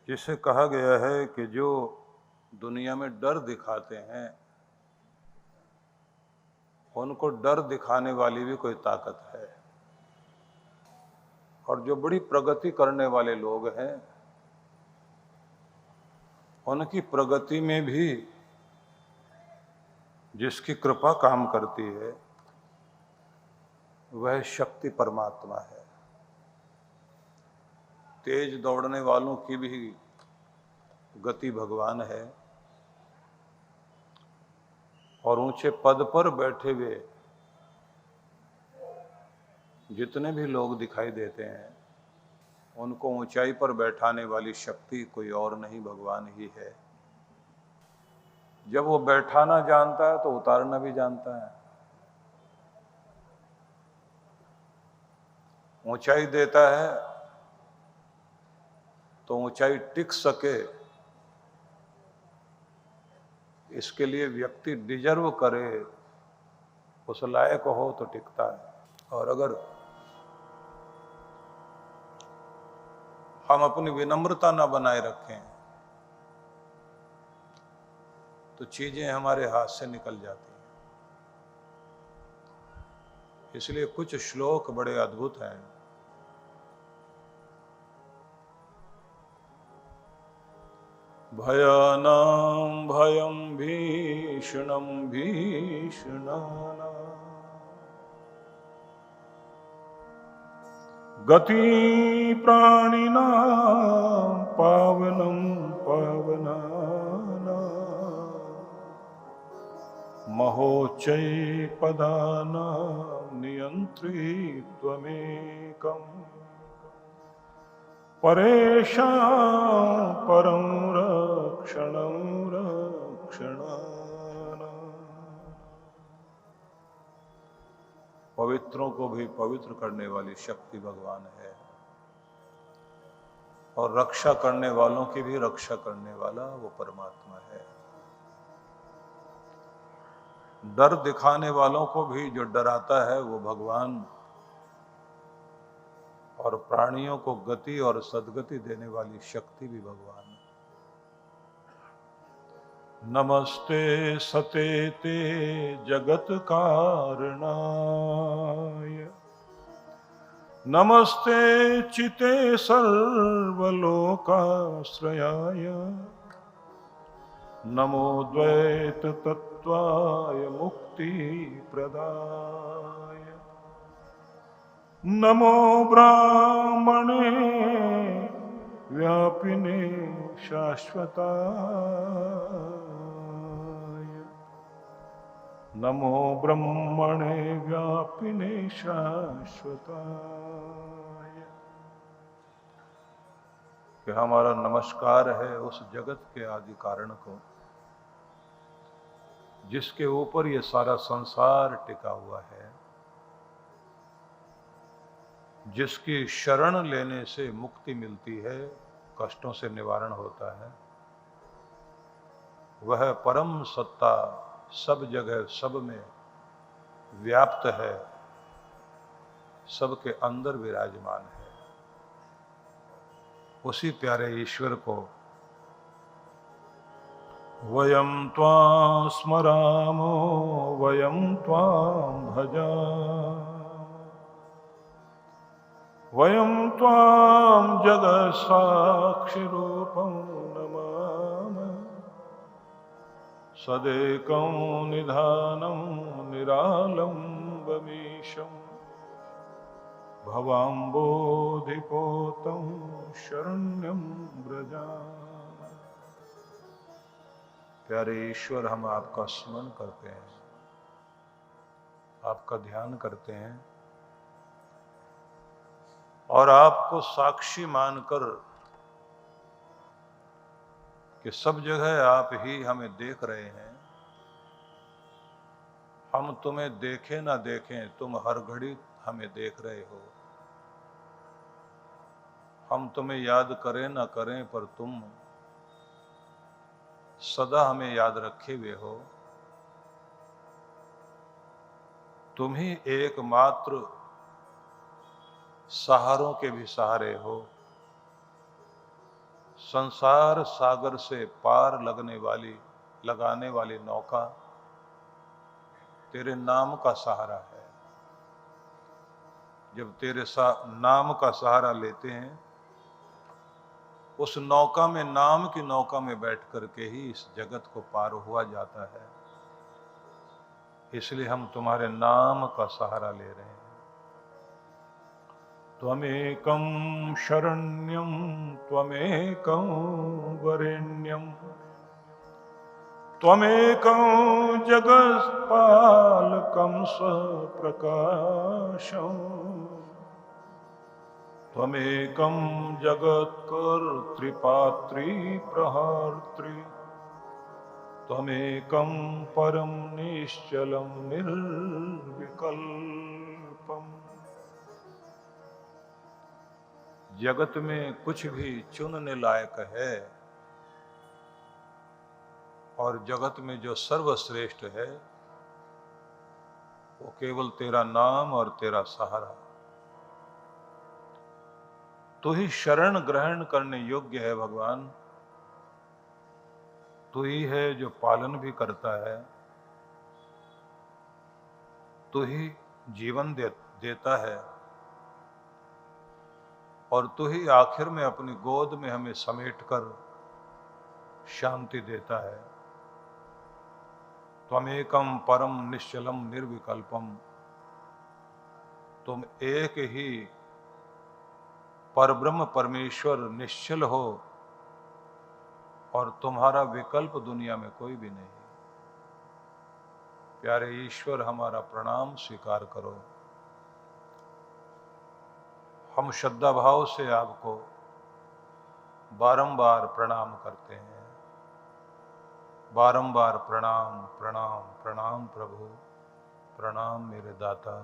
जिसे कहा गया है कि जो दुनिया में डर दिखाते हैं उनको डर दिखाने वाली भी कोई ताकत है, और जो बड़ी प्रगति करने वाले लोग हैं उनकी प्रगति में भी जिसकी कृपा काम करती है वह शक्ति परमात्मा है। तेज दौड़ने वालों की भी गति भगवान है, और ऊंचे पद पर बैठे हुए जितने भी लोग दिखाई देते हैं उनको ऊंचाई पर बैठाने वाली शक्ति कोई और नहीं, भगवान ही है। जब वो बैठाना जानता है तो उतारना भी जानता है। ऊंचाई देता है तो ऊंचाई टिक सके इसके लिए व्यक्ति डिजर्व करे, उस लायक हो तो टिकता है। और अगर हम अपनी विनम्रता ना बनाए रखें तो चीजें हमारे हाथ से निकल जाती हैं। इसलिए कुछ श्लोक बड़े अद्भुत हैं। भयानां भयं भीषणं भीषणानां गति प्राणिनां पावनं पावनानां महोच्चै पदानां नियन्त्री त्वमेकम् परेशां परं रक्षणं रक्षणानां। पवित्रों को भी पवित्र करने वाली शक्ति भगवान है, और रक्षा करने वालों की भी रक्षा करने वाला वो परमात्मा है। डर दिखाने वालों को भी जो डराता है वो भगवान, और प्राणियों को गति और सद्गति देने वाली शक्ति भी भगवान। नमस्ते सतेते जगत कारणाय, नमस्ते चिते सर्वलोकाश्रयाय, नमो द्वैत तत्वाय मुक्ति प्रदाय, नमो ब्राह्मणे व्यापिने शाश्वताय, नमो ब्रह्मणे व्यापिने शाश्वताय। कि हमारा नमस्कार है उस जगत के आदि कारण को जिसके ऊपर ये सारा संसार टिका हुआ है, जिसकी शरण लेने से मुक्ति मिलती है, कष्टों से निवारण होता है। वह परम सत्ता सब जगह सब में व्याप्त है, सबके अंदर विराजमान है। उसी प्यारे ईश्वर को वयं त्वां स्मरामो वयं त्वां भजामः, वयं त्वां जगत्साक्षिरूपं नमामः, सदेकं निधानं निरालम्बमीशं, भवाम्बोधिपोतं शरण्यं व्रजामः। प्यारे ईश्वर, हम आपका स्मरण करते हैं, आपका ध्यान करते हैं, और आपको साक्षी मानकर कि सब जगह आप ही हमें देख रहे हैं। हम तुम्हें देखें ना देखें, तुम हर घड़ी हमें देख रहे हो। हम तुम्हें याद करें ना करें, पर तुम सदा हमें याद रखे हुए हो। तुम ही एकमात्र सहारों के भी सहारे हो, संसार सागर से पार लगाने वाली नौका तेरे नाम का सहारा है। जब तेरे नाम का सहारा लेते हैं, उस नौका में, नाम की नौका में बैठ करके ही इस जगत को पार हुआ जाता है। इसलिए हम तुम्हारे नाम का सहारा ले रहे हैं। त्वमेकं शरण्यं त्वमेकं वरेण्यं त्वमेकं जगत्पालकं सप्रकाशं त्वमेकं जगत्कर्तृपात्री प्रहार्त्री त्वमेकं परम निश्चलं निर्विकल्पम्। जगत में कुछ भी चुनने लायक है, और जगत में जो सर्वश्रेष्ठ है वो केवल तेरा नाम और तेरा सहारा। तू ही शरण ग्रहण करने योग्य है भगवान। तू ही है जो पालन भी करता है, तू ही जीवन देता है, और तू ही आखिर में अपनी गोद में हमें समेटकर शांति देता है। त्वमेकं परम निश्चलम निर्विकल्पम। तुम एक ही परब्रह्म परमेश्वर निश्चल हो, और तुम्हारा विकल्प दुनिया में कोई भी नहीं। प्यारे ईश्वर, हमारा प्रणाम स्वीकार करो। हम श्रद्धा भाव से आपको बारंबार प्रणाम करते हैं। बारंबार प्रणाम प्रणाम प्रणाम प्रभु, प्रणाम मेरे दाता,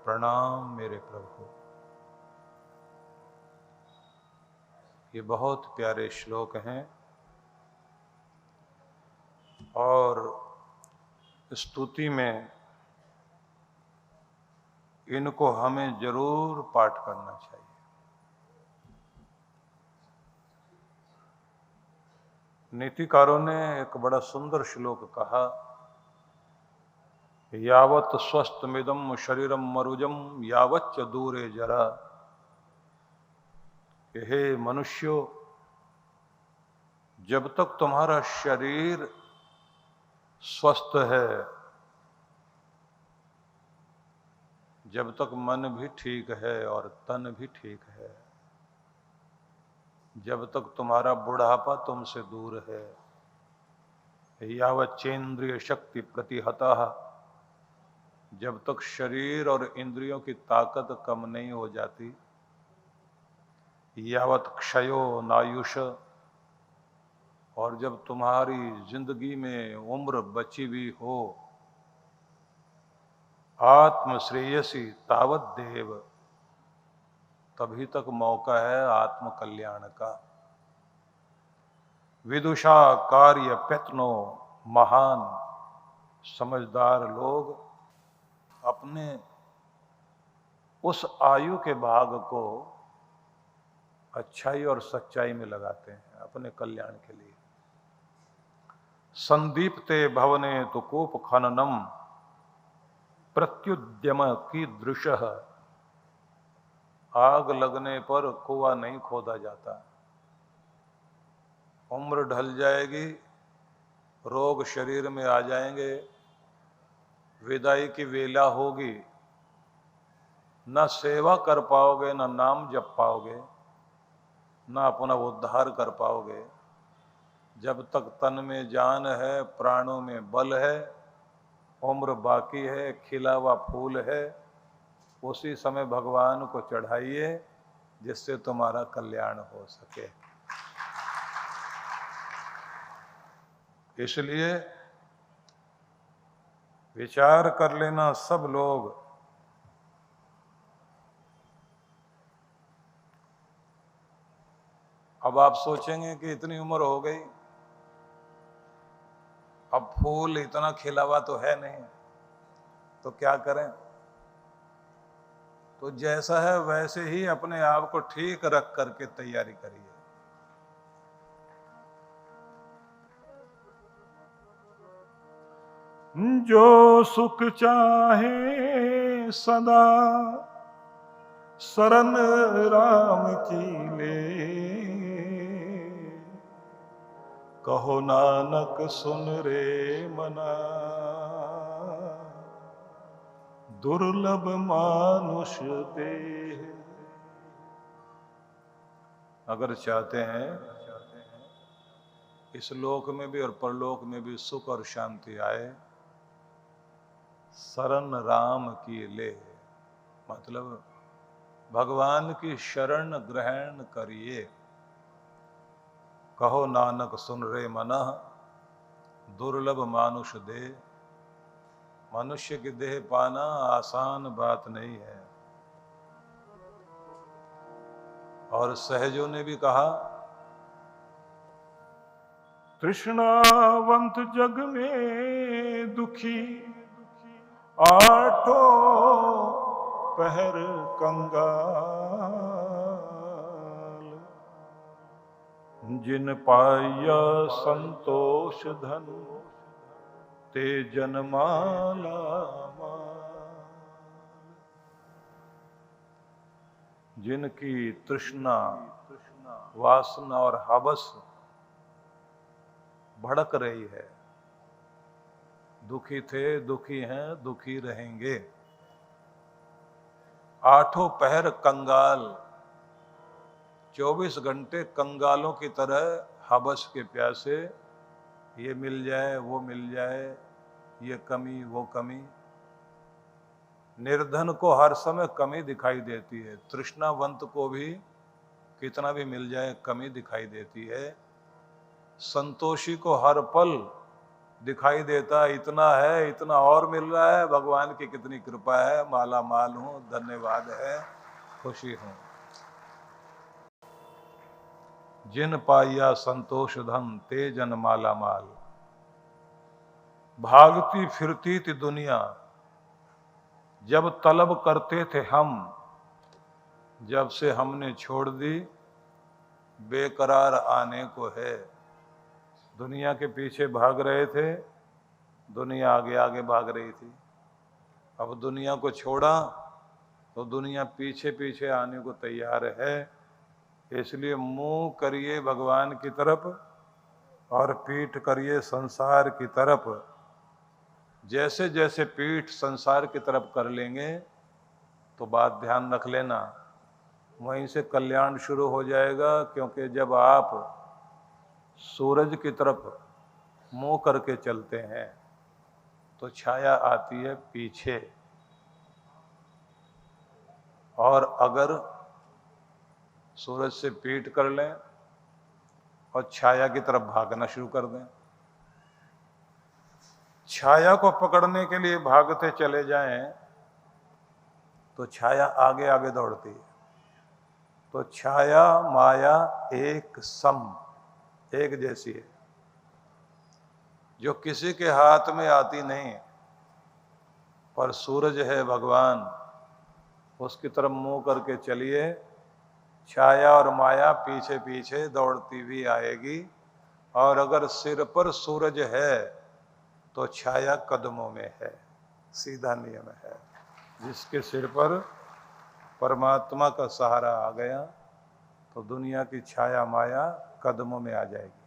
प्रणाम मेरे प्रभु। ये बहुत प्यारे श्लोक हैं, और स्तुति में इनको हमें जरूर पाठ करना चाहिए। नीतिकारों ने एक बड़ा सुंदर श्लोक कहा, यावत् स्वस्थमिदं शरीरम मरुजम यावच्च दूरे जरा। हे मनुष्यों, जब तक तुम्हारा शरीर स्वस्थ है, जब तक मन भी ठीक है और तन भी ठीक है, जब तक तुम्हारा बुढ़ापा तुमसे दूर है, यावच्चेन्द्रिय शक्ति प्रतिहतः, जब तक शरीर और इंद्रियों की ताकत कम नहीं हो जाती, यावत् क्षयो नायुष, और जब तुम्हारी जिंदगी में उम्र बची हुई हो, आत्म श्रेयसी तावत देव, तभी तक मौका है आत्म कल्याण का। विदुषा कार्य प्रयत्नो महान। समझदार लोग अपने उस आयु के भाग को अच्छाई और सच्चाई में लगाते हैं अपने कल्याण के लिए। संदीप्ते भवने तो कूप खननम प्रत्युद्यम की दृश्य। आग लगने पर कुआं नहीं खोदा जाता। उम्र ढल जाएगी, रोग शरीर में आ जाएंगे, विदाई की वेला होगी, ना सेवा कर पाओगे, ना नाम जप पाओगे, ना अपना उद्धार कर पाओगे। जब तक तन में जान है, प्राणों में बल है, उम्र बाकी है, खिला हुआ फूल है, उसी समय भगवान को चढ़ाइए जिससे तुम्हारा कल्याण हो सके। इसलिए विचार कर लेना सब लोग, अब आप सोचेंगे कि इतनी उम्र हो गई, अब फूल इतना खिला हुआ तो है नहीं, तो क्या करें? तो जैसा है वैसे ही अपने आप को ठीक रख करके तैयारी करिए। जो सुख चाहे सदा शरण राम की ले, कहो नानक सुन रे मना, दुर्लभ मानुष देह। अगर चाहते हैं इस लोक में भी और परलोक में भी सुख और शांति आए, शरण राम की ले, मतलब भगवान की शरण ग्रहण करिए। कहो नानक सुन रे मना, दुर्लभ मानुष दे। मनुष्य की देह पाना आसान बात नहीं है। और सहजों ने भी कहा, तृष्णावंत जग में दुखी, आठों पहर कंगाल, जिन पाया संतोष धन, ते जनमाला माल। जिनकी तृष्णा, वासना और हवस भड़क रही है, दुखी थे, दुखी हैं, दुखी रहेंगे। आठों पहर कंगाल, 24 घंटे कंगालों की तरह हवस के प्यासे, ये मिल जाए वो मिल जाए, ये कमी वो कमी। निर्धन को हर समय कमी दिखाई देती है, तृष्णावंत को भी कितना भी मिल जाए कमी दिखाई देती है। संतोषी को हर पल दिखाई देता इतना है, इतना और मिल रहा है, भगवान की कितनी कृपा है, माला माल हूं, धन्यवाद है, खुशी हूं। जिन पाया संतोष धन, ते जन माला माल। भागती फिरती थी दुनिया, जब तलब करते थे हम, जब से हमने छोड़ दी, बेकरार आने को है। दुनिया के पीछे भाग रहे थे, दुनिया आगे आगे भाग रही थी। अब दुनिया को छोड़ा तो दुनिया पीछे पीछे आने को तैयार है। इसलिए मुंह करिए भगवान की तरफ और पीठ करिए संसार की तरफ। जैसे जैसे पीठ संसार की तरफ कर लेंगे तो बात ध्यान रख लेना, वहीं से कल्याण शुरू हो जाएगा। क्योंकि जब आप सूरज की तरफ मुंह करके चलते हैं तो छाया आती है पीछे, और अगर सूरज से पीठ कर लें और छाया की तरफ भागना शुरू कर दें, छाया को पकड़ने के लिए भागते चले जाएं तो छाया आगे आगे दौड़ती है। तो छाया माया एक सम, एक जैसी है, जो किसी के हाथ में आती नहीं। पर सूरज है भगवान, उसकी तरफ मुंह करके चलिए, छाया और माया पीछे पीछे दौड़ती भी आएगी। और अगर सिर पर सूरज है तो छाया कदमों में है, सीधा नियम है। जिसके सिर पर परमात्मा का सहारा आ गया तो दुनिया की छाया माया कदमों में आ जाएगी।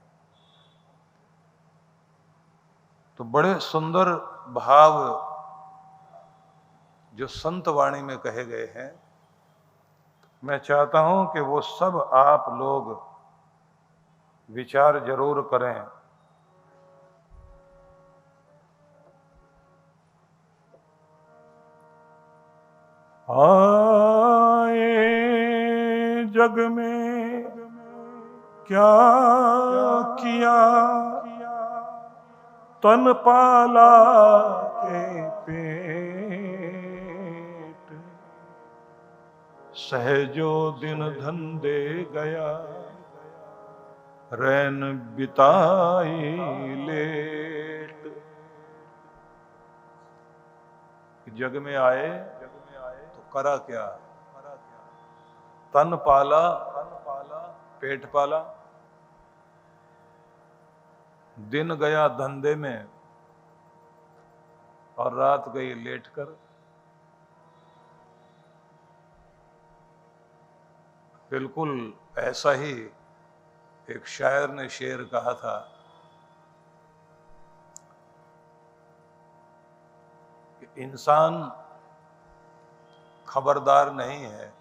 तो बड़े सुंदर भाव जो संत वाणी में कहे गए हैं, मैं चाहता हूं कि वो सब आप लोग विचार जरूर करें। आए जग में क्या किया, तन पाला के पेट, सहजो दिन धंधे गया, रैन बिताई लेट। जग में आए तो करा क्या, तन पाला पेट पाला, दिन गया धंधे में, और रात गई लेटकर। बिल्कुल ऐसा ही एक शायर ने शेर कहा था कि इंसान खबरदार नहीं है,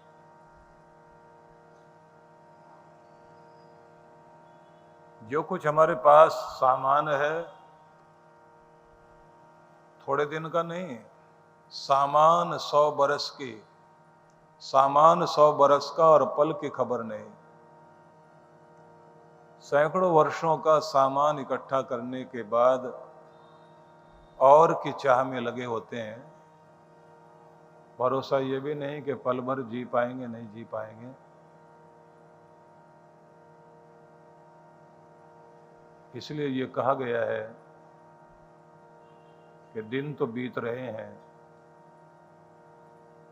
जो कुछ हमारे पास सामान है थोड़े दिन का नहीं, सामान 100 बरस की, सामान 100 बरस का और पल की खबर नहीं। सैकड़ों वर्षों का सामान इकट्ठा करने के बाद और की चाह में लगे होते हैं। भरोसा ये भी नहीं कि पल भर जी पाएंगे, नहीं जी पाएंगे। इसलिए ये कहा गया है कि दिन तो बीत रहे हैं,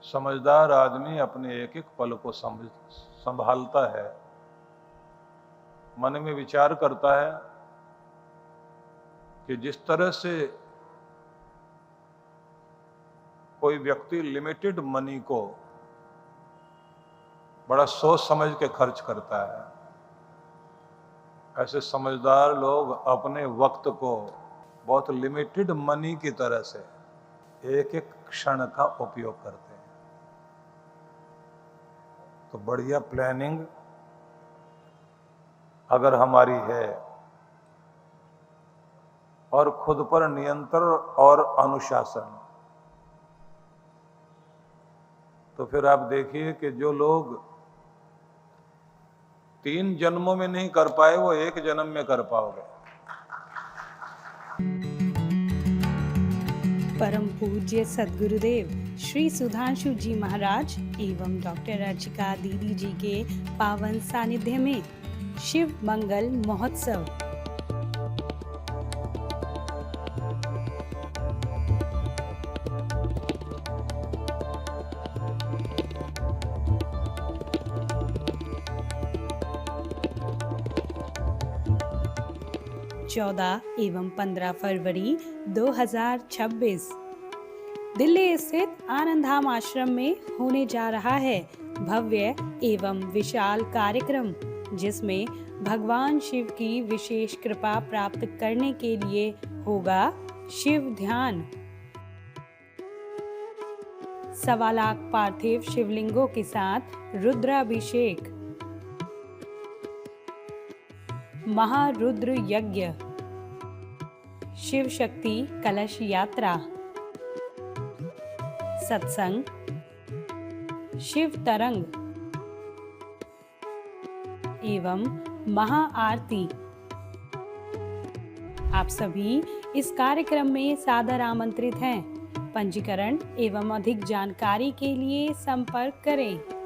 समझदार आदमी अपने एक एक पल को संभालता है, मन में विचार करता है कि जिस तरह से कोई व्यक्ति लिमिटेड मनी को बड़ा सोच समझ के खर्च करता है, ऐसे समझदार लोग अपने वक्त को बहुत लिमिटेड मनी की तरह से एक एक क्षण का उपयोग करते हैं। तो बढ़िया प्लानिंग अगर हमारी है और खुद पर नियंत्रण और अनुशासन, तो फिर आप देखिए कि जो लोग 3 जन्मों में नहीं कर पाए वो 1 जन्म में कर पाओगे। परम पूज्य सद्गुरुदेव श्री सुधांशु जी महाराज एवं डॉक्टर अर्चिका दीदी जी के पावन सानिध्य में शिव मंगल महोत्सव। चौदह एवं 15 फरवरी 2026 दिल्ली स्थित आनंद धाम आश्रम में होने जा रहा है भव्य एवं विशाल कार्यक्रम, जिसमें भगवान शिव की विशेष कृपा प्राप्त करने के लिए होगा शिव ध्यान। 1.25 लाख पार्थिव शिवलिंगों के साथ रुद्राभिषेक, महारुद्र यज्ञ, शिव शक्ति कलश यात्रा, सत्संग, शिव तरंग एवं महाआरती। आप सभी इस कार्यक्रम में सादर आमंत्रित हैं। पंजीकरण एवं अधिक जानकारी के लिए संपर्क करें।